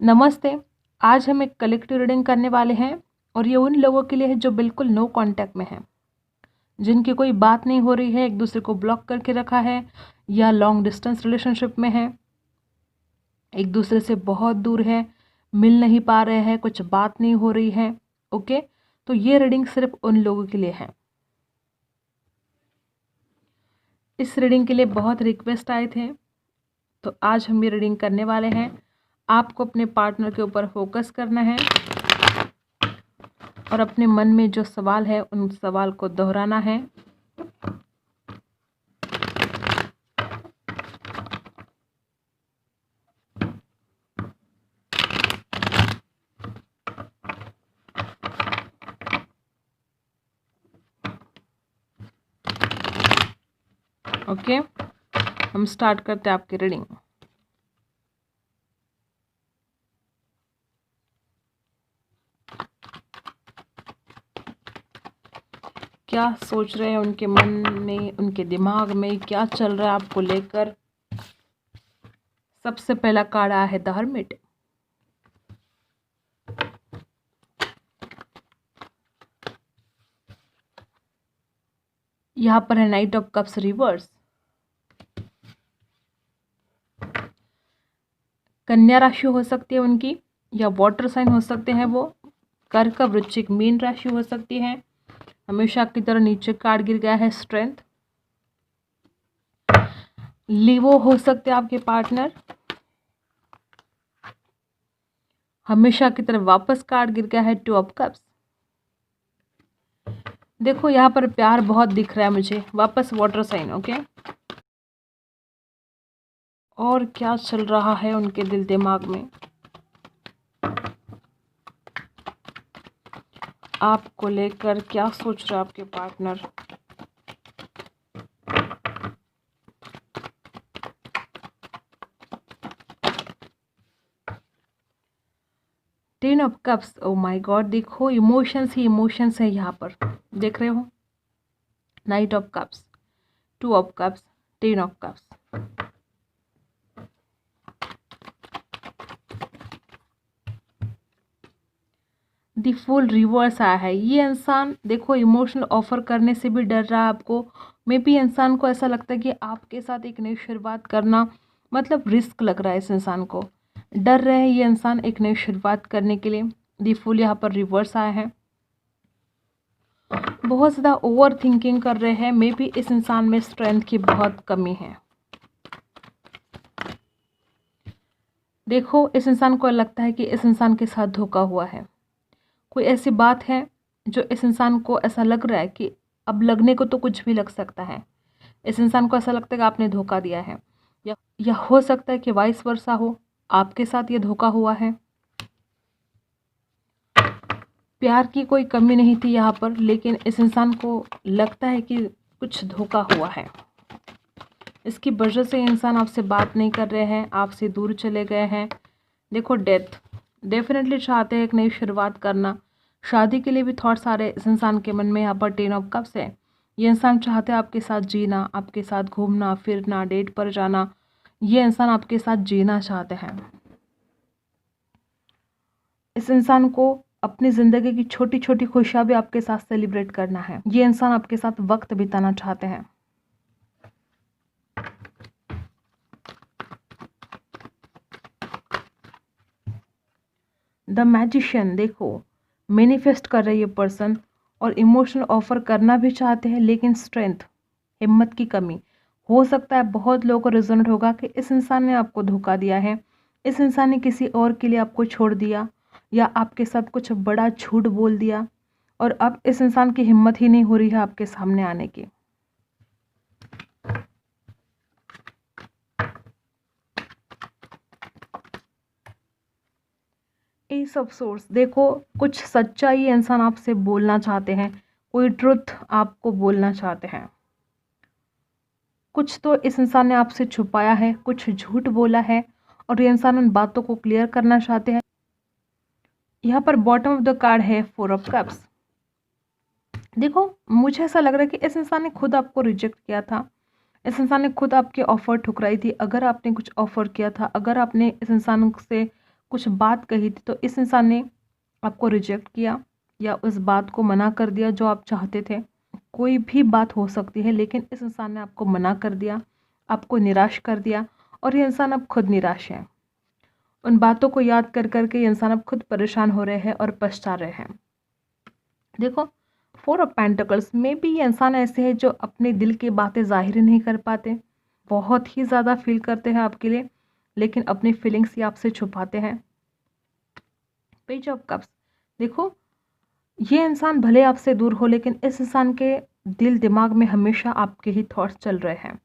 नमस्ते। आज हम एक कलेक्टिव रीडिंग करने वाले हैं और ये उन लोगों के लिए है जो बिल्कुल नो कांटेक्ट में हैं, जिनकी कोई बात नहीं हो रही है, एक दूसरे को ब्लॉक करके रखा है या लॉन्ग डिस्टेंस रिलेशनशिप में है, एक दूसरे से बहुत दूर है, मिल नहीं पा रहे हैं, कुछ बात नहीं हो रही है। ओके, तो ये रीडिंग सिर्फ उन लोगों के लिए है। इस रीडिंग के लिए बहुत रिक्वेस्ट आए थे, तो आज हम ये रीडिंग करने वाले हैं। आपको अपने पार्टनर के ऊपर फोकस करना है और अपने मन में जो सवाल है उन सवाल को दोहराना है। ओके, हम स्टार्ट करते हैं आपकी रीडिंग। क्या सोच रहे हैं उनके मन में, उनके दिमाग में क्या चल रहा है आपको लेकर। सबसे पहला कार्ड आया है द हर्मिट। यहाँ पर है नाइट ऑफ कप्स रिवर्स। कन्या राशि हो सकती है उनकी, या वाटर साइन हो सकते हैं वो। कर्क, वृश्चिक, मीन राशि हो सकती है। हमेशा की तरह नीचे कार्ड गिर गया है स्ट्रेंथ। लीवो हो सकते हैं आपके पार्टनर। हमेशा की तरह वापस कार्ड गिर गया है टू ऑफ कप्स। देखो यहाँ पर प्यार बहुत दिख रहा है मुझे। वापस वाटर साइन। ओके, और क्या चल रहा है उनके दिल दिमाग में, आपको लेकर क्या सोच रहा है आपके partner. Ten of cups. Oh my God, देखो इमोशंस ही इमोशंस है यहाँ पर, देख रहे हो। Night of cups, two of cups, ten of cups. The full reverse आया है। ये इंसान देखो इमोशनल ऑफर करने से भी डर रहा है आपको। मे बी इंसान को ऐसा लगता है कि आपके साथ एक नई शुरुआत करना मतलब रिस्क लग रहा है। इस इंसान को डर रहे हैं ये इंसान एक नई शुरुआत करने के लिए। द फुल यहाँ पर रिवर्स आया है। बहुत ज़्यादा ओवर थिंकिंग कर रहे हैं। मे बी इस इंसान में स्ट्रेंथ की बहुत कमी है। देखो इस इंसान को लगता है कि इस इंसान के साथ धोखा हुआ है। कोई ऐसी बात है जो इस इंसान को ऐसा लग रहा है कि अब लगने को तो कुछ भी लग सकता है। इस इंसान को ऐसा लगता है कि आपने धोखा दिया है, या हो सकता है कि वाइस वर्सा हो, आपके साथ ये धोखा हुआ है। प्यार की कोई कमी नहीं थी यहाँ पर, लेकिन इस इंसान को लगता है कि कुछ धोखा हुआ है। इसकी वजह से इंसान आपसे बात नहीं कर रहे हैं, आपसे दूर चले गए हैं। देखो डेथ, डेफिनेटली चाहते हैं एक नई शुरुआत करना। शादी के लिए भी थॉट्स आ रहे इस इंसान के मन में। यहाँ पर टेन ऑफ कप्स है। ये इंसान चाहते हैं आपके साथ जीना, आपके साथ घूमना फिरना, डेट पर जाना। ये इंसान आपके साथ जीना चाहते हैं। इस इंसान को अपनी ज़िंदगी की छोटी छोटी खुशियाँ भी आपके साथ सेलिब्रेट करना है। ये इंसान आपके साथ वक्त बिताना चाहते हैं। द मैजिशियन, देखो मैनिफेस्ट कर रहे ये पर्सन और इमोशनल ऑफर करना भी चाहते हैं, लेकिन स्ट्रेंथ, हिम्मत की कमी। हो सकता है बहुत लोगों को रिजोनेट होगा कि इस इंसान ने आपको धोखा दिया है, इस इंसान ने किसी और के लिए आपको छोड़ दिया, या आपके साथ कुछ बड़ा झूठ बोल दिया, और अब इस इंसान की हिम्मत ही नहीं हो रही है आपके सामने आने की। एस ऑफ सोर्स, देखो कुछ सच्चाई इंसान आपसे बोलना चाहते हैं, कोई ट्रुथ आपको बोलना चाहते हैं। कुछ तो इस इंसान ने आपसे छुपाया है, कुछ झूठ बोला है, और ये इंसान उन बातों को क्लियर करना चाहते हैं। यहाँ पर बॉटम ऑफ द कार्ड है फोर ऑफ कप्स। देखो मुझे ऐसा लग रहा है कि इस इंसान ने खुद आपको रिजेक्ट किया था। इस इंसान ने खुद आपके ऑफर ठुकराई थी। अगर आपने कुछ ऑफर किया था, अगर आपने इस इंसान से कुछ बात कही थी तो इस इंसान ने आपको रिजेक्ट किया या उस बात को मना कर दिया जो आप चाहते थे। कोई भी बात हो सकती है, लेकिन इस इंसान ने आपको मना कर दिया, आपको निराश कर दिया और ये इंसान अब खुद निराश है। उन बातों को याद कर करके ये इंसान अब खुद परेशान हो रहे हैं और पछता रहे हैं। देखो, 4 ऑफ पेंटिकल्स में भी ये इंसान ऐसे हैं जो अपने दिल की बातें जाहिर नहीं कर पाते, बहुत ही ज़्यादा फील करते हैं आपके लिए, लेकिन अपनी फीलिंग्स ये आपसे छुपाते हैं। पेज ऑफ कप्स, देखो ये इंसान भले आपसे दूर हो, लेकिन इस इंसान के दिल दिमाग में हमेशा आपके ही थॉट्स चल रहे हैं।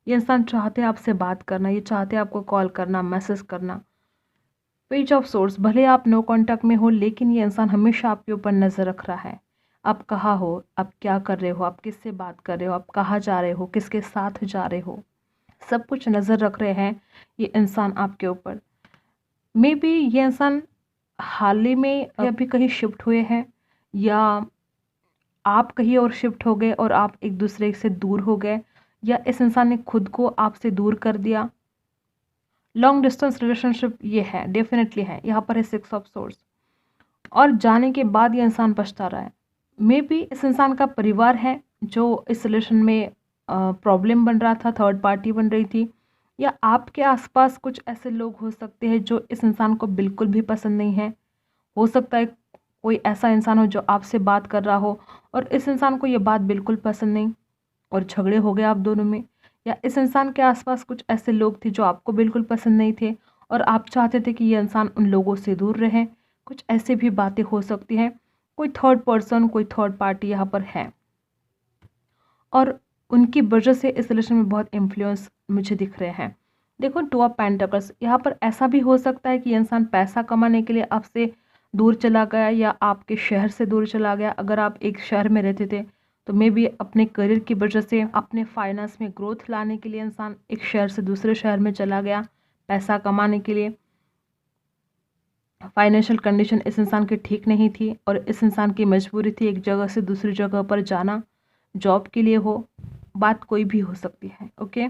ये इंसान चाहते हैं आपसे बात करना, ये चाहते हैं आपको कॉल करना, मैसेज करना। पेज ऑफ सोर्स, भले आप नो कांटेक्ट में हो, लेकिन ये इंसान हमेशा आपके ऊपर नज़र रख रहा है। आप कहाँ हो, आप क्या कर रहे हो, आप किससे बात कर रहे हो, आप कहाँ जा रहे हो, किसके साथ जा रहे हो, सब कुछ नज़र रख रहे हैं ये इंसान आपके ऊपर। मे बी ये इंसान हाल ही में अभी कहीं शिफ्ट हुए हैं या आप कहीं और शिफ्ट हो गए और आप एक दूसरे से दूर हो गए, या इस इंसान ने खुद को आपसे दूर कर दिया। लॉन्ग डिस्टेंस रिलेशनशिप ये है, डेफिनेटली है। यहाँ पर है 6 ऑफ सोर्स, और जाने के बाद ये इंसान पछता रहा है। मे बी इस इंसान का परिवार है जो इस रिलेशन में प्रॉब्लम बन रहा था, थर्ड पार्टी बन रही थी, या आपके आसपास कुछ ऐसे लोग हो सकते हैं जो इस इंसान को बिल्कुल भी पसंद नहीं है। हो सकता है कोई ऐसा इंसान हो जो आपसे बात कर रहा हो और इस इंसान को ये बात बिल्कुल पसंद नहीं और झगड़े हो गए आप दोनों में, या इस इंसान के आसपास कुछ ऐसे लोग थे जो आपको बिल्कुल पसंद नहीं थे और आप चाहते थे कि ये इंसान उन लोगों से दूर रहे। कुछ ऐसे भी बातें हो सकती हैं। कोई थर्ड पर्सन, कोई थर्ड पार्टी यहाँ पर है और उनकी वजह से इस रिलेशन में बहुत इन्फ्लुएंस मुझे दिख रहे हैं। देखो, 2 ऑफ पेंटिकल्स, यहाँ पर ऐसा भी हो सकता है कि इंसान पैसा कमाने के लिए आपसे दूर चला गया या आपके शहर से दूर चला गया। अगर आप एक शहर में रहते थे तो मे बी अपने करियर की वजह से, अपने फाइनेंस में ग्रोथ लाने के लिए इंसान एक शहर से दूसरे शहर में चला गया पैसा कमाने के लिए। फाइनेंशियल कंडीशन इस इंसान की ठीक नहीं थी और इस इंसान की मजबूरी थी एक जगह से दूसरी जगह पर जाना, जॉब के लिए हो, बात कोई भी हो सकती है। ओके,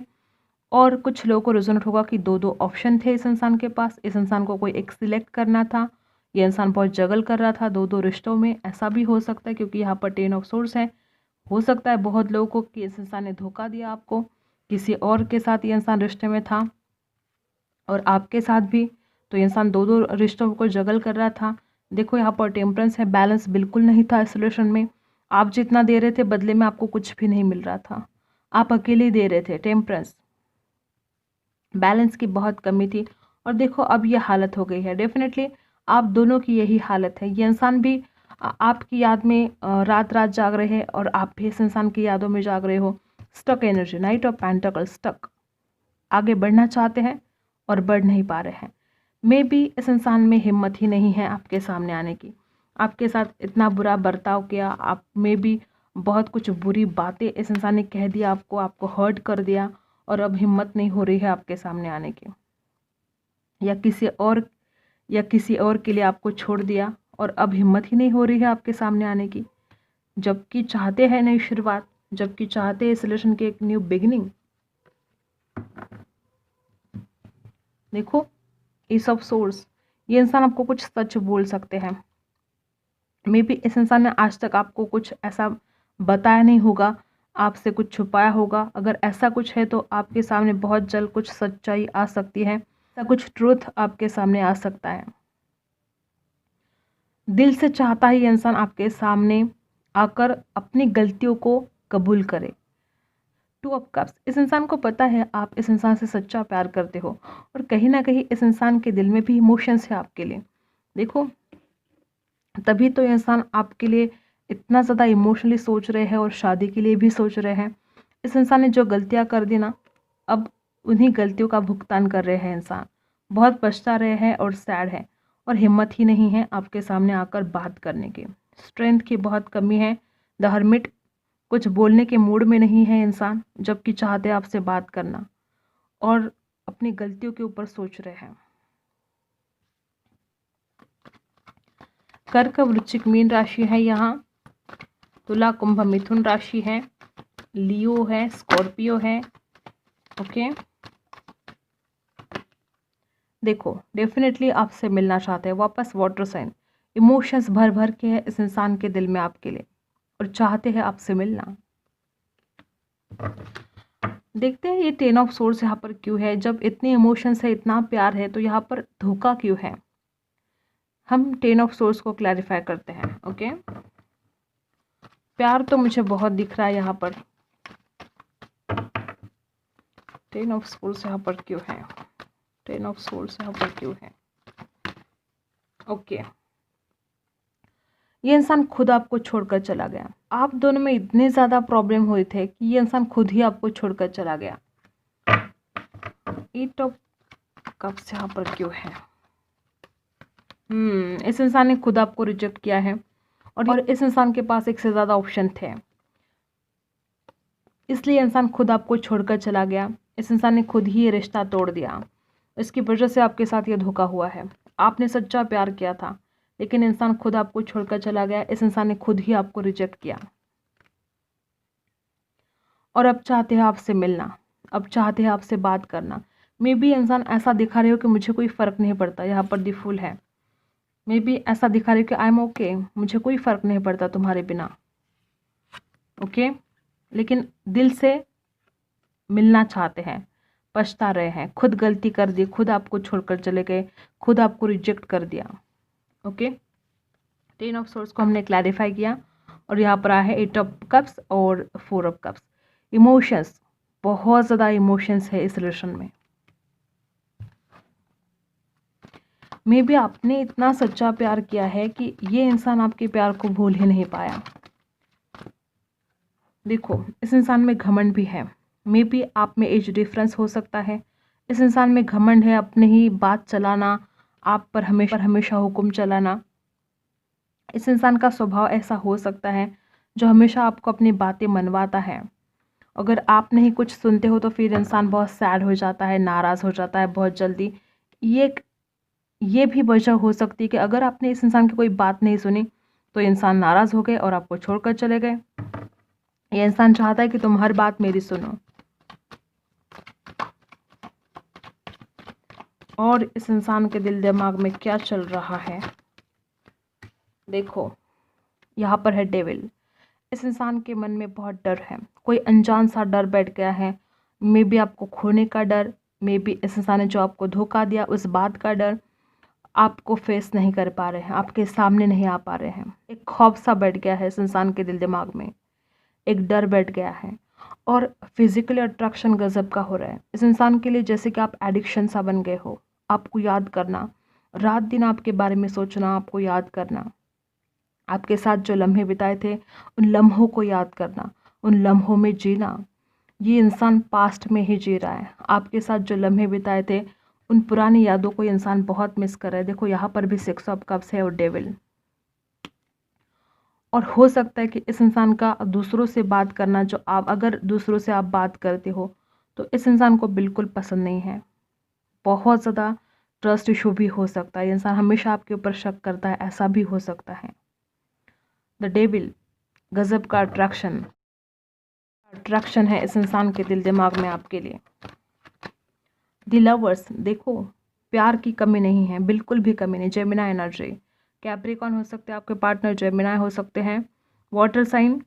और कुछ लोगों को रिजोनेट होगा कि 2 ऑप्शन थे इस इंसान के पास, इस इंसान को कोई एक सिलेक्ट करना था, ये इंसान बहुत जगल कर रहा था 2 रिश्तों में। ऐसा भी हो सकता है क्योंकि यहाँ पर 10 ऑफ सोर्स है। हो सकता है बहुत लोगों को कि इस इंसान ने धोखा दिया आपको, किसी और के साथ ये इंसान रिश्ते में था और आपके साथ भी, तो ये इंसान 2 रिश्तों को जगल कर रहा था। देखो, यहाँ पर टेम्परेंस है, बैलेंस बिल्कुल नहीं था इस रिलेशन में। आप जितना दे रहे थे बदले में आपको कुछ भी नहीं मिल रहा था, आप अकेले दे रहे थे। टेम्परेंस, बैलेंस की बहुत कमी थी और देखो अब ये हालत हो गई है। डेफिनेटली आप दोनों की यही हालत है। ये इंसान भी आपकी याद में रात रात जाग रहे हैं और आप भी इस इंसान की यादों में जाग रहे हो। Stuck energy, knight of pentacle, stuck, आगे बढ़ना चाहते हैं और बढ़ नहीं पा रहे हैं। मे बी इस इंसान में हिम्मत ही नहीं है आपके सामने आने की। आपके साथ इतना बुरा बर्ताव किया, आप में भी बहुत कुछ बुरी बातें इस इंसान ने कह दिया आपको हर्ट कर दिया और अब हिम्मत नहीं हो रही है आपके सामने आने की, या किसी और के लिए आपको छोड़ दिया और अब हिम्मत ही नहीं हो रही है आपके सामने आने की, जबकि चाहते हैं नई शुरुआत, जबकि चाहते हैं इस रिलेशन की एक न्यू बिगिनिंग। देखो, एस ऑफ सोर्स, ये इंसान आपको कुछ सच बोल सकते हैं। मे बी इस इंसान ने आज तक आपको कुछ ऐसा बताया नहीं होगा, आपसे कुछ छुपाया होगा। अगर ऐसा कुछ है तो आपके सामने बहुत जल्द कुछ सच्चाई आ सकती है, ऐसा कुछ ट्रूथ आपके सामने आ सकता है। दिल से चाहता है ये इंसान आपके सामने आकर अपनी गलतियों को कबूल करे। 2 ऑफ कप्स, इस इंसान को पता है आप इस इंसान से सच्चा प्यार करते हो और कहीं ना कहीं इस इंसान के दिल में भी इमोशंस है आपके लिए। देखो, तभी तो ये इंसान आपके लिए इतना ज़्यादा इमोशनली सोच रहे हैं और शादी के लिए भी सोच रहे हैं। इस इंसान ने जो गलतियां कर दी ना, अब उन्हीं गलतियों का भुगतान कर रहे हैं इंसान। बहुत पछता रहे हैं और सैड है और हिम्मत ही नहीं है आपके सामने आकर बात करने की। स्ट्रेंथ की बहुत कमी है। द हर्मिट, कुछ बोलने के मूड में नहीं है इंसान, जबकि चाहते आपसे बात करना और अपनी गलतियों के ऊपर सोच रहे हैं। कर्क, वृश्चिक, मीन राशि है यहाँ, तुला, कुंभ, मिथुन राशि है, लियो है, स्कॉर्पियो है। ओके, देखो डेफिनेटली आपसे मिलना चाहते हैं। वापस वाटर साइन, इमोशंस भर भर के है इस इंसान के दिल में आपके लिए और चाहते हैं आपसे मिलना। देखते हैं ये टेन ऑफ सोर्स यहाँ पर क्यों है। जब इतने इमोशंस है, इतना प्यार है, तो यहाँ पर धोखा क्यों है। हम टेन ऑफ सोर्स को क्लैरिफाई करते हैं। ओके, प्यार तो मुझे बहुत दिख रहा है यहाँ पर। टेन ऑफ सोर्स यहाँ पर क्यों है, टेन ऑफ सोर्स यहाँ पर क्यों है। ओके, ये इंसान खुद आपको छोड़कर चला गया। आप दोनों में इतने ज़्यादा प्रॉब्लम हुए थे कि ये इंसान खुद ही आपको छोड़कर चला गया। एट ऑफ कप्स यहाँ पर क्यों है। इस इंसान ने खुद आपको रिजेक्ट किया है और इस इंसान के पास एक से ज़्यादा ऑप्शन थे, इसलिए इंसान खुद आपको छोड़कर चला गया। इस इंसान ने खुद ही ये रिश्ता तोड़ दिया। इसकी वजह से आपके साथ ये धोखा हुआ है। आपने सच्चा प्यार किया था, लेकिन इंसान खुद आपको छोड़कर चला गया। इस इंसान ने खुद ही आपको रिजेक्ट किया और अब चाहते हैं आपसे मिलना, अब चाहते हैं आपसे बात करना। मे बी इंसान ऐसा दिखा रहे हो कि मुझे कोई फ़र्क नहीं पड़ता, यहाँ पर द फूल है। मे बी ऐसा दिखा रहे हो कि आई एम ओके, मुझे कोई फ़र्क नहीं पड़ता तुम्हारे बिना। ओके, लेकिन दिल से मिलना चाहते हैं, पछता रहे हैं, खुद गलती कर दी, खुद आपको छोड़कर चले गए, खुद आपको रिजेक्ट कर दिया। ओके, टेन ऑफ सोर्स को हमने क्लैरिफाई किया और यहाँ पर आया है एट ऑफ कप्स और फोर ऑफ कप्स। इमोशंस, बहुत ज़्यादा इमोशंस है इस रिलेशन में। मे बी आपने इतना सच्चा प्यार किया है कि ये इंसान आपके प्यार को भूल ही नहीं पाया। देखो इस इंसान में घमंड भी है। मे बी आप में एज डिफरेंस हो सकता है। इस इंसान में घमंड है, अपने ही बात चलाना, आप पर हमेशा हुक्म चलाना। इस इंसान का स्वभाव ऐसा हो सकता है जो हमेशा आपको अपनी बातें मनवाता है। अगर आप नहीं कुछ सुनते हो तो फिर इंसान बहुत सैड हो जाता है, नाराज़ हो जाता है बहुत जल्दी। ये भी वजह हो सकती है कि अगर आपने इस इंसान की कोई बात नहीं सुनी तो इंसान नाराज़ हो गए और आपको छोड़कर चले गए। ये इंसान चाहता है कि तुम हर बात मेरी सुनो। और इस इंसान के दिल दिमाग में क्या चल रहा है, देखो यहाँ पर है डेविल। इस इंसान के मन में बहुत डर है, कोई अनजान सा डर बैठ गया है। मे बी आपको खोने का डर, मे बी इस इंसान ने जो आपको धोखा दिया उस बात का डर। आपको फेस नहीं कर पा रहे हैं, आपके सामने नहीं आ पा रहे हैं। एक खौफ सा बैठ गया है इस इंसान के दिल दिमाग में, एक डर बैठ गया है। और फिजिकली अट्रैक्शन गजब का हो रहा है इस इंसान के लिए, जैसे कि आप एडिक्शन सा बन गए हो। आपको याद करना, रात दिन आपके बारे में सोचना, आपको याद करना, आपके साथ जो लम्हे बिताए थे उन लम्हों को याद करना, उन लम्हों में जीना। ये इंसान पास्ट में ही जी रहा है। आपके साथ जो लम्हे बिताए थे उन पुरानी यादों को इंसान बहुत मिस कर रहा है। देखो यहाँ पर भी सिक्स ऑफ कप्स है और डेविल। और हो सकता है कि इस इंसान का दूसरों से बात करना, जो आप अगर दूसरों से आप बात करते हो तो इस इंसान को बिल्कुल पसंद नहीं है। बहुत ज़्यादा ट्रस्ट इशू भी हो सकता है, इंसान हमेशा आपके ऊपर शक करता है, ऐसा भी हो सकता है। द डेविल, गजब का अट्रैक्शन है इस इंसान के दिल दिमाग में आपके लिए। द लवर्स, देखो प्यार की कमी नहीं है, बिल्कुल भी कमी नहीं। जेमिनी एनर्जी, कैप्रिकॉर्न हो सकते हैं आपके पार्टनर, जेमिनी हो सकते हैं, वाटर साइन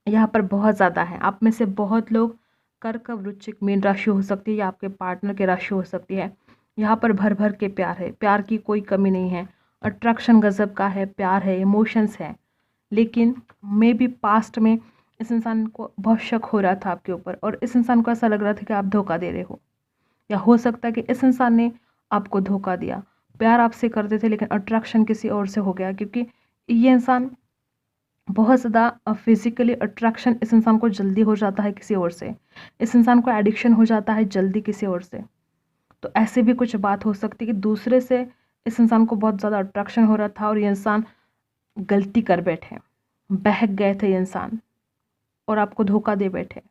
यहाँ पर बहुत ज़्यादा है। आप में से बहुत लोग कर्क, वृश्चिक, मीन राशि हो सकती है या आपके पार्टनर की राशि हो सकती है। यहाँ पर भर भर के प्यार है, प्यार की कोई कमी नहीं है। अट्रैक्शन गजब का है, प्यार है, इमोशंस है। लेकिन मे बी पास्ट में इस इंसान को बहुत शक हो रहा था आपके ऊपर और इस इंसान को ऐसा लग रहा था कि आप धोखा दे रहे हो। या हो सकता है कि इस इंसान ने आपको धोखा दिया। प्यार आपसे करते थे लेकिन अट्रैक्शन किसी और से हो गया, क्योंकि ये इंसान बहुत ज़्यादा फिजिकली अट्रैक्शन इस इंसान को जल्दी हो जाता है किसी और से। इस इंसान को एडिक्शन हो जाता है जल्दी किसी और से। तो ऐसे भी कुछ बात हो सकती है कि दूसरे से इस इंसान को बहुत ज़्यादा अट्रैक्शन हो रहा था और ये इंसान गलती कर बैठे, बहक गए थे ये इंसान और आपको धोखा दे बैठे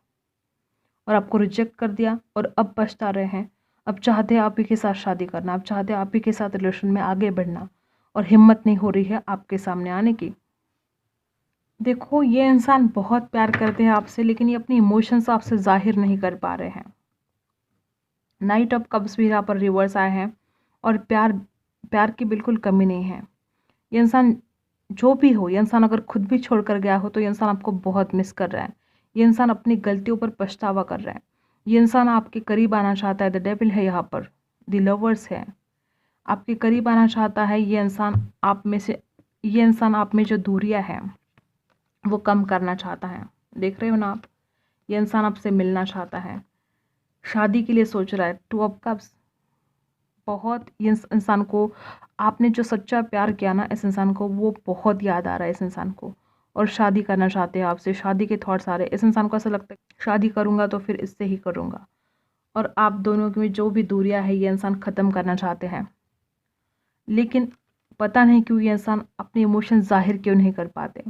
और आपको रिजेक्ट कर दिया और अब पछता रहे हैं। अब चाहते हैं आप ही के साथ शादी करना, अब चाहते हैं आप ही के साथ रिलेशन में आगे बढ़ना और हिम्मत नहीं हो रही है आपके सामने आने की। देखो ये इंसान बहुत प्यार करते हैं आपसे, लेकिन ये अपनी इमोशंस आपसे जाहिर नहीं कर पा रहे हैं। नाइट ऑफ कप्स भी यहाँ पर रिवर्स आए हैं और प्यार की बिल्कुल कमी नहीं है। ये इंसान जो भी हो, ये इंसान अगर खुद भी छोड़ कर गया हो तो ये इंसान आपको बहुत मिस कर रहा है। ये इंसान अपनी गलतियों पर पछतावा कर रहा है। ये इंसान आपके करीब आना चाहता है। द डेविल है यहाँ पर, द लवर्स है, आपके करीब आना चाहता है। ये इंसान आप में जो दूरियां हैं वो कम करना चाहता है। देख रहे हो ना आप, ये इंसान आपसे मिलना चाहता है, शादी के लिए सोच रहा है। टू ऑफ कप्स, बहुत ये इंसान को आपने जो सच्चा प्यार किया ना, इस इंसान को वो बहुत याद आ रहा है इस इंसान को, और शादी करना चाहते हैं आपसे। शादी के थॉट्स आ रहे हैं इस इंसान को। ऐसा लगता है शादी करूँगा तो फिर इससे ही करूँगा। और आप दोनों में जो भी दूरियां है ये इंसान ख़त्म करना चाहते हैं, लेकिन पता नहीं क्यों ये इंसान अपने इमोशन जाहिर क्यों नहीं कर पाते।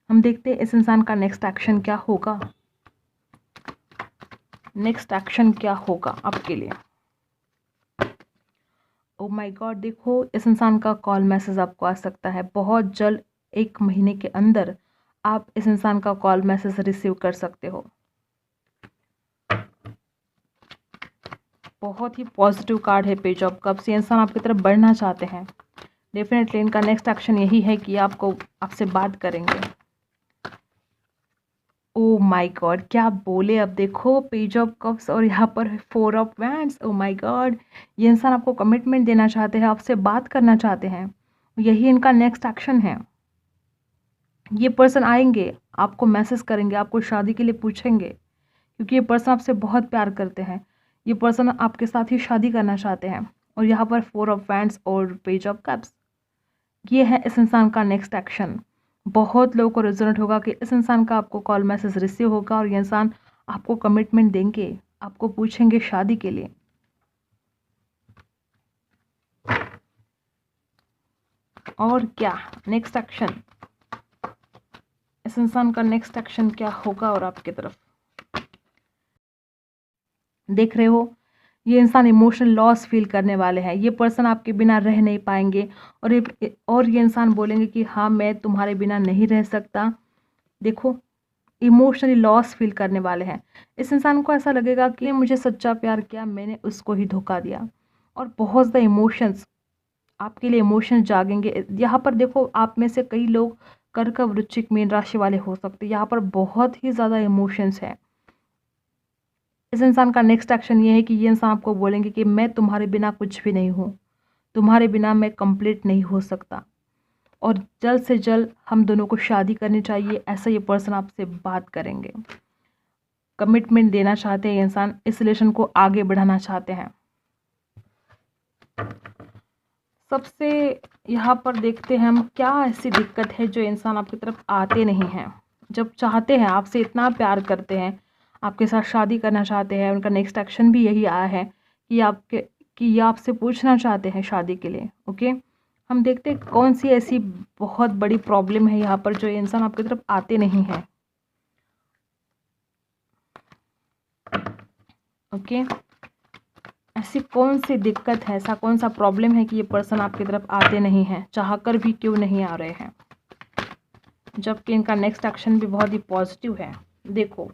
हम देखते हैं इस इंसान का नेक्स्ट एक्शन क्या होगा। नेक्स्ट एक्शन क्या होगा आपके लिए। ओ माय गॉड, देखो इस इंसान का कॉल मैसेज आपको आ सकता है बहुत जल्द। 1 महीने के अंदर आप इस इंसान का कॉल मैसेज रिसीव कर सकते हो। बहुत ही पॉजिटिव कार्ड है पेज ऑफ कप्स। ये इंसान आपकी तरफ बढ़ना चाहते हैं। डेफिनेटली इनका नेक्स्ट एक्शन यही है कि आपसे बात करेंगे। ओ माय गॉड, क्या बोले अब। देखो पेज ऑफ कप्स और यहाँ पर 4 of wands. Oh my God, ये इंसान आपको कमिटमेंट देना चाहते हैं, आपसे बात करना चाहते हैं। यही इनका नेक्स्ट एक्शन है। ये पर्सन आएंगे, आपको मैसेज करेंगे, आपको शादी के लिए पूछेंगे, क्योंकि ये पर्सन आपसे बहुत प्यार करते हैं। ये पर्सन आपके साथ ही शादी करना चाहते हैं। और यहाँ पर 4 ऑफ वैंड्स और पेज ऑफ कप्स, ये है इस इंसान का नेक्स्ट एक्शन। बहुत लोगों को रिजोनेट होगा कि इस इंसान का आपको कॉल मैसेज रिसीव होगा और ये इंसान आपको कमिटमेंट देंगे, आपको पूछेंगे शादी के लिए। और क्या नेक्स्ट एक्शन, इस इंसान का नेक्स्ट एक्शन क्या होगा। और आपकी तरफ देख रहे हो, ये इंसान इमोशनल लॉस फील करने वाले हैं। ये पर्सन आपके बिना रह नहीं पाएंगे और ये इंसान बोलेंगे कि हाँ मैं तुम्हारे बिना नहीं रह सकता। देखो इमोशनली लॉस फील करने वाले हैं। इस इंसान को ऐसा लगेगा कि मुझे सच्चा प्यार किया, मैंने उसको ही धोखा दिया। और बहुत ज़्यादा इमोशंस, आपके लिए इमोशंस जागेंगे। यहाँ पर देखो आप में से कई लोग कर्क, वृश्चिक, मीन राशि वाले हो सकते हैं। यहाँ पर बहुत ही ज़्यादा इमोशंस है। इस इंसान का नेक्स्ट एक्शन ये है कि ये इंसान आपको बोलेंगे कि मैं तुम्हारे बिना कुछ भी नहीं हूँ, तुम्हारे बिना मैं कंप्लीट नहीं हो सकता, और जल्द से जल्द हम दोनों को शादी करनी चाहिए। ऐसा ये पर्सन आपसे बात करेंगे। कमिटमेंट देना चाहते हैं ये इंसान, इस रिलेशन को आगे बढ़ाना चाहते हैं। सबसे यहाँ पर देखते हैं हम क्या ऐसी दिक्कत है जो इंसान आपकी तरफ आते नहीं हैं। जब चाहते हैं, आपसे इतना प्यार करते हैं, आपके साथ शादी करना चाहते हैं, उनका नेक्स्ट एक्शन भी यही आया है कि ये आपसे पूछना चाहते हैं शादी के लिए। ओके, हम देखते हैं कौन सी ऐसी बहुत बड़ी प्रॉब्लम है यहाँ पर जो इंसान आपकी तरफ आते नहीं हैं। ओके, ऐसी कौन सी दिक्कत है, ऐसा कौन सा प्रॉब्लम है कि ये पर्सन आपकी तरफ आते नहीं हैं, चाहकर भी क्यों नहीं आ रहे हैं, जबकि इनका नेक्स्ट एक्शन भी बहुत ही पॉजिटिव है। देखो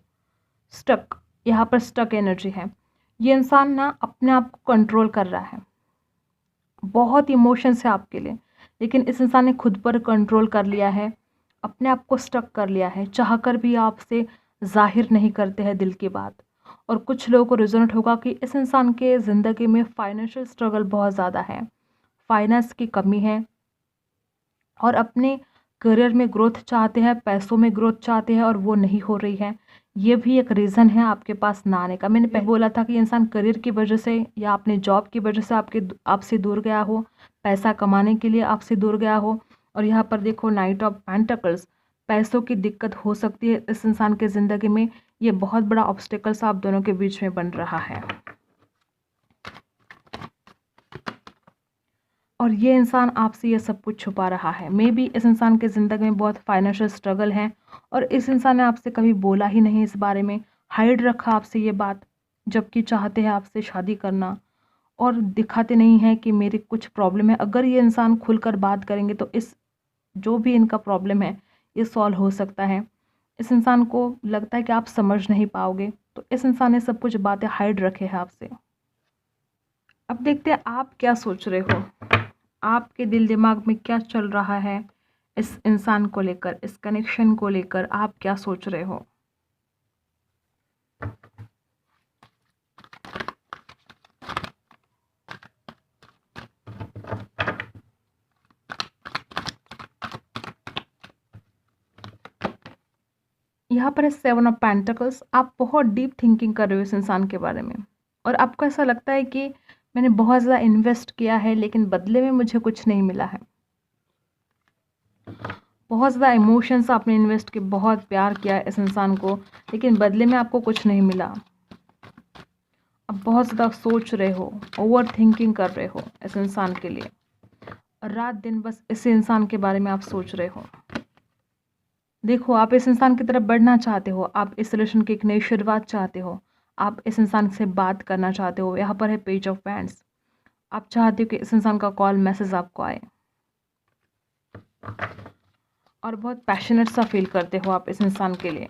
स्टक, यहाँ पर स्टक एनर्जी है। ये इंसान ना अपने आप को कंट्रोल कर रहा है, बहुत इमोशंस है आपके लिए, लेकिन इस इंसान ने खुद पर कंट्रोल कर लिया है, अपने आप को स्टक कर लिया है, चाहकर भी आपसे जाहिर नहीं करते हैं दिल की बात। और कुछ लोगों को रिजोनेट होगा कि इस इंसान के ज़िंदगी में फाइनेंशियल स्ट्रगल बहुत ज़्यादा है, फाइनेंस की कमी है, और अपने करियर में ग्रोथ चाहते हैं, पैसों में ग्रोथ चाहते हैं, और वो नहीं हो रही है। ये भी एक रीज़न है आपके पास ना आने का। मैंने पहले बोला था कि इंसान करियर की वजह से या अपने जॉब की वजह से आपसे दूर गया हो, पैसा कमाने के लिए आपसे दूर गया हो। और यहाँ पर देखो नाइट ऑफ पेंटिकल्स, पैसों की दिक्कत हो सकती है इस इंसान के ज़िंदगी में। ये बहुत बड़ा ऑब्स्टिकल्स आप दोनों के बीच में बन रहा है। और ये इंसान आपसे ये सब कुछ छुपा रहा है। मे बी इस इंसान के ज़िंदगी में बहुत फाइनेंशियल स्ट्रगल है और इस इंसान ने आपसे कभी बोला ही नहीं इस बारे में, हाइड रखा आपसे ये बात, जबकि चाहते हैं आपसे शादी करना, और दिखाते नहीं हैं कि मेरी कुछ प्रॉब्लम है। अगर ये इंसान खुलकर बात करेंगे तो इस जो भी इनका प्रॉब्लम है ये सॉल्व हो सकता है। इस इंसान को लगता है कि आप समझ नहीं पाओगे, तो इस इंसान ने सब कुछ बातें हाइड रखे हैं आपसे। अब देखते हैं आप क्या सोच रहे हो, आपके दिल दिमाग में क्या चल रहा है इस इंसान को लेकर, इस कनेक्शन को लेकर आप क्या सोच रहे हो। यहाँ पर है 7 ऑफ पेंटिकल्स। आप बहुत डीप थिंकिंग कर रहे हो इस इंसान के बारे में, और आपको ऐसा लगता है कि मैंने बहुत ज़्यादा इन्वेस्ट किया है लेकिन बदले में मुझे कुछ नहीं मिला है। बहुत ज़्यादा इमोशंस आपने इन्वेस्ट किए, बहुत प्यार किया इस इंसान को, लेकिन बदले में आपको कुछ नहीं मिला। आप बहुत ज़्यादा सोच रहे हो, ओवर थिंकिंग कर रहे हो इस इंसान के लिए, और रात दिन बस इस इंसान के बारे में आप सोच रहे हो। देखो, आप इस इंसान की तरफ बढ़ना चाहते हो, आप इस रिलेशन की एक नई शुरुआत चाहते हो, आप इस इंसान से बात करना चाहते हो। यहाँ पर है पेज ऑफ पैंट्स। आप चाहते हो कि इस इंसान का कॉल मैसेज आपको आए, और बहुत पैशनेट सा फील करते हो आप इस इंसान के लिए।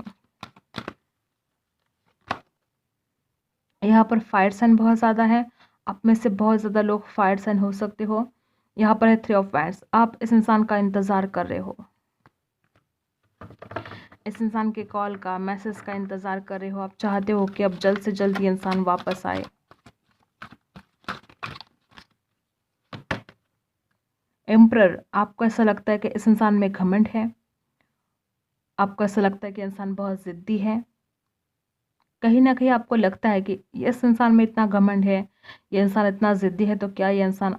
यहाँ पर फायर साइन बहुत ज़्यादा है, आप में से बहुत ज़्यादा लोग फायर साइन हो सकते हो। यहाँ पर है 3 ऑफ पैंट्स। आप इस इंसान का इंतज़ार कर रहे हो, इस इंसान के कॉल का, मैसेज का इंतज़ार कर रहे हो। आप चाहते हो कि अब जल्द से जल्द ये इंसान वापस आए। एम्परर, आपको ऐसा लगता है कि इस इंसान में घमंड है, आपको ऐसा लगता है कि इंसान बहुत ज़िद्दी है। कहीं ना कहीं आपको लगता है कि इस इंसान में इतना घमंड है, ये इंसान इतना ज़िद्दी है, तो क्या ये इंसान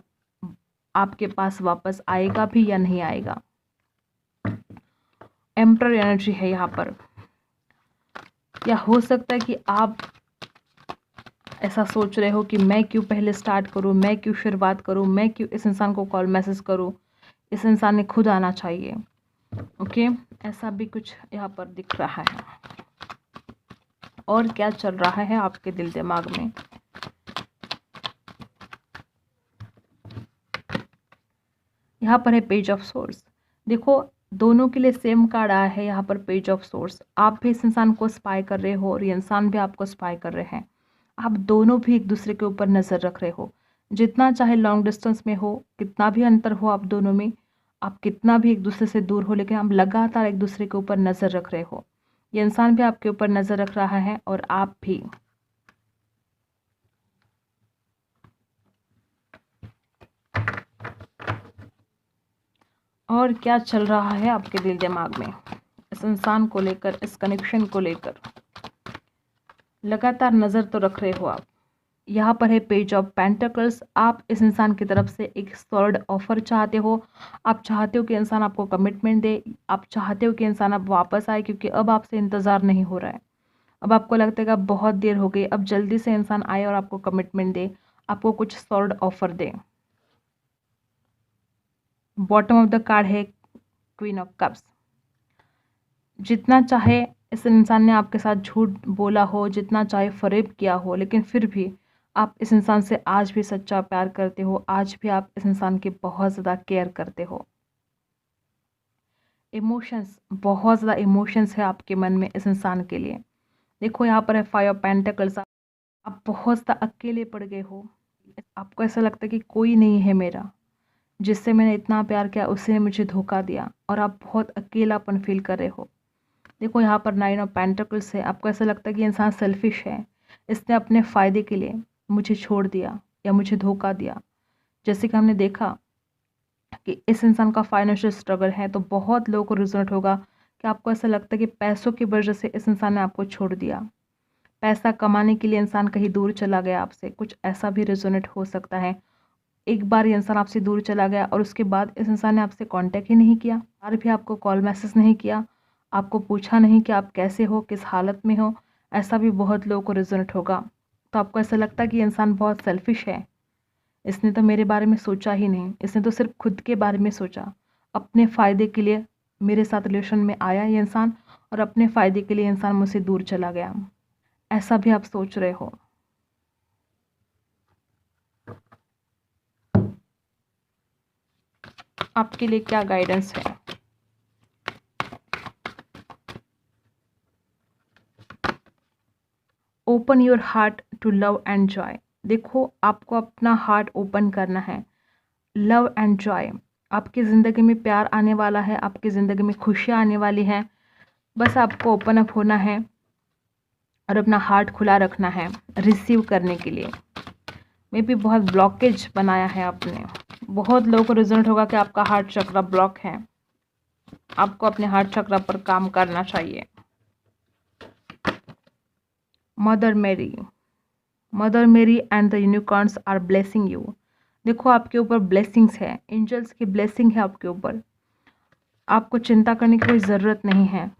आपके पास वापस आएगा भी या नहीं आएगा। एम्परर एनर्जी है यहाँ पर। या हो सकता है कि आप ऐसा सोच रहे हो कि मैं क्यों पहले स्टार्ट करूं, मैं क्यों शुरुआत करूं, मैं क्यों इस इंसान को कॉल मैसेज करूं, इस इंसान ने खुद आना चाहिए। ओके, ऐसा भी कुछ यहाँ पर दिख रहा है। और क्या चल रहा है आपके दिल दिमाग में। यहाँ पर है पेज ऑफ सोर्स। देखो, दोनों के लिए सेम कार्ड आया है यहाँ पर, पेज ऑफ सोर्स। आप भी इस इंसान को स्पाई कर रहे हो और ये इंसान भी आपको स्पाई कर रहे हैं। आप दोनों भी एक दूसरे के ऊपर नज़र रख रहे हो। जितना चाहे लॉन्ग डिस्टेंस में हो, कितना भी अंतर हो आप दोनों में, आप कितना भी एक दूसरे से दूर हो, लेकिन आप लगातार एक दूसरे के ऊपर नज़र रख रहे हो। ये इंसान भी आपके ऊपर नज़र रख रहा है और आप भी। और क्या चल रहा है आपके दिल दिमाग में इस इंसान को लेकर, इस कनेक्शन को लेकर। लगातार नज़र तो रख रहे हो आप। यहाँ पर है पेज ऑफ पेंटिकल्स। आप इस इंसान की तरफ से एक सॉलिड ऑफर चाहते हो। आप चाहते हो कि इंसान आपको कमिटमेंट दे, आप चाहते हो कि इंसान अब वापस आए, क्योंकि अब आपसे इंतज़ार नहीं हो रहा है। अब आपको लगता है कि अब बहुत देर हो गई, अब जल्दी से इंसान आए और आपको कमिटमेंट दे, आपको कुछ solid offer they. Bottom of the card है क्वीन ऑफ कप्स। जितना चाहे इस इंसान ने आपके साथ झूठ बोला हो, जितना चाहे फरेब किया हो, लेकिन फिर भी आप इस इंसान से आज भी सच्चा प्यार करते हो, आज भी आप इस इंसान की बहुत ज़्यादा केयर करते हो। इमोशंस, बहुत ज़्यादा इमोशंस है आपके मन में इस इंसान के लिए। देखो, यहाँ पर है 5 ऑफ पेंटिकल्स। आप बहुत ज़्यादा अकेले पड़ गए हो। आपको ऐसा लगता है कि कोई नहीं है मेरा, जिससे मैंने इतना प्यार किया उसने मुझे धोखा दिया, और आप बहुत अकेलापन फील कर रहे हो। देखो, यहाँ पर 9 ऑफ पेंटिकल्स है। आपको ऐसा लगता है कि इंसान सेल्फिश है, इसने अपने फ़ायदे के लिए मुझे छोड़ दिया या मुझे धोखा दिया। जैसे कि हमने देखा कि इस इंसान का फाइनेंशियल स्ट्रगल है, तो बहुत लोगों को रिजल्ट होगा कि आपको ऐसा लगता है कि पैसों की वजह से इस इंसान ने आपको छोड़ दिया। पैसा कमाने के लिए इंसान कहीं दूर चला गया आपसे, कुछ ऐसा भी रिजोनेट हो सकता है। एक बार ये इंसान आपसे दूर चला गया और उसके बाद इस इंसान ने आपसे कांटेक्ट ही नहीं किया, और भी आपको कॉल मैसेज नहीं किया, आपको पूछा नहीं कि आप कैसे हो, किस हालत में हो। ऐसा भी बहुत लोगों को रिजल्ट होगा। तो आपको ऐसा लगता है कि ये इंसान बहुत सेल्फिश है, इसने तो मेरे बारे में सोचा ही नहीं, इसने तो सिर्फ खुद के बारे में सोचा, अपने फ़ायदे के लिए मेरे साथ रिलेशन में आया ये इंसान, और अपने फ़ायदे के लिए इंसान मुझसे दूर चला गया। ऐसा भी आप सोच रहे हो। आपके लिए क्या गाइडेंस है। Open your heart to love and joy. देखो आपको अपना हार्ट ओपन करना है। लव एंड जॉय, आपकी ज़िंदगी में प्यार आने वाला है, आपकी ज़िंदगी में खुशियाँ आने वाली हैं। बस आपको ओपन अप होना है और अपना हार्ट खुला रखना है रिसीव करने के लिए। मे भी बहुत ब्लॉकेज बनाया है आपने, बहुत लोगों को रिजल्ट होगा कि आपका हार्ट चक्र ब्लॉक है। आपको अपने हार्ट चक्र पर काम करना चाहिए। Mother Mary and the unicorns are blessing you. देखो आपके ऊपर ब्लेसिंग्स है, एंजल्स की ब्लेसिंग है आपके ऊपर। आपको चिंता करने की कोई ज़रूरत नहीं है,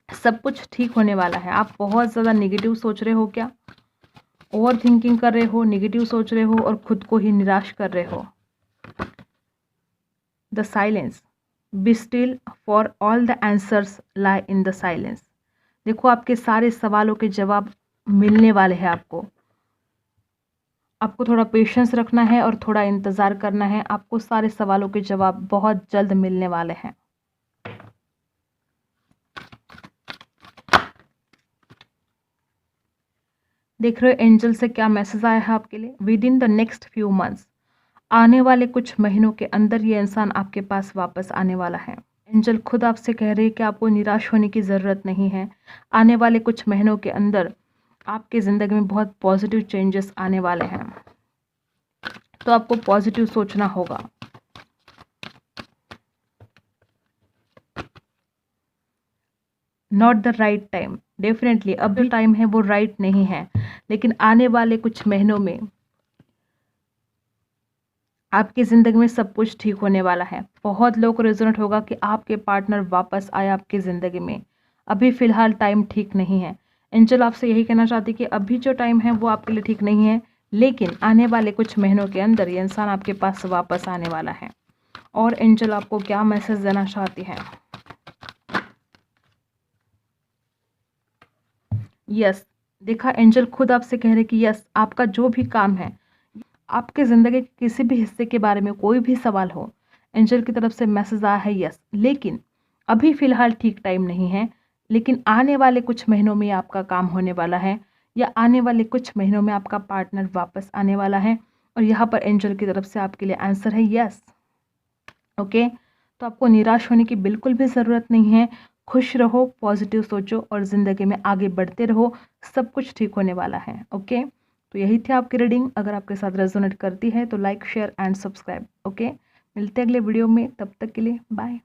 सब कुछ ठीक होने वाला है। आप बहुत ज़्यादा नेगेटिव सोच रहे हो क्या, ओवर थिंकिंग कर रहे हो, नेगेटिव सोच रहे हो और खुद को ही निराश कर रहे हो। The silence, be still for all the answers lie in the silence. देखो आपके सारे सवालों के जवाब मिलने वाले हैं आपको। आपको थोड़ा पेशेंस रखना है और थोड़ा इंतज़ार करना है। आपको सारे सवालों के जवाब बहुत जल्द मिलने वाले हैं। देख रहे हो एंजल से क्या मैसेज आया है आपके लिए। With in the next few months, आने वाले कुछ महीनों के अंदर ये इंसान आपके पास वापस आने वाला है। एंजल खुद आपसे कह रही है कि आपको निराश होने की ज़रूरत नहीं है। आने वाले कुछ महीनों के अंदर आपकी ज़िंदगी में बहुत पॉजिटिव चेंजेस आने वाले हैं, तो आपको पॉजिटिव सोचना होगा। Not the right time, definitely अब जो टाइम है वो राइट नहीं है, लेकिन आने वाले कुछ महीनों में आपकी ज़िंदगी में सब कुछ ठीक होने वाला है। बहुत लोगों को रिजल्ट होगा कि आपके पार्टनर वापस आए आपकी ज़िंदगी में। अभी फ़िलहाल टाइम ठीक नहीं है। एंजल आपसे यही कहना चाहती कि अभी जो टाइम है वो आपके लिए ठीक नहीं है, लेकिन आने वाले कुछ महीनों के अंदर ये इंसान आपके पास वापस आने वाला है। और एंजल आपको क्या मैसेज देना चाहती है। यस, देखा एंजल खुद आपसे कह रहे कि यस, आपका जो भी काम है, आपके ज़िंदगी के किसी भी हिस्से के बारे में कोई भी सवाल हो, एंजल की तरफ से मैसेज आया है यस, लेकिन अभी फ़िलहाल ठीक टाइम नहीं है, लेकिन आने वाले कुछ महीनों में आपका काम होने वाला है, या आने वाले कुछ महीनों में आपका पार्टनर वापस आने वाला है। और यहाँ पर एंजल की तरफ से आपके लिए आंसर है यस। ओके, तो आपको निराश होने की बिल्कुल भी ज़रूरत नहीं है। खुश रहो, पॉजिटिव सोचो और ज़िंदगी में आगे बढ़ते रहो, सब कुछ ठीक होने वाला है। ओके, तो यही थी आपकी रीडिंग। अगर आपके साथ रेजोनेट करती है तो like share and subscribe. Okay, मिलते हैं अगले वीडियो में, तब तक के लिए बाय।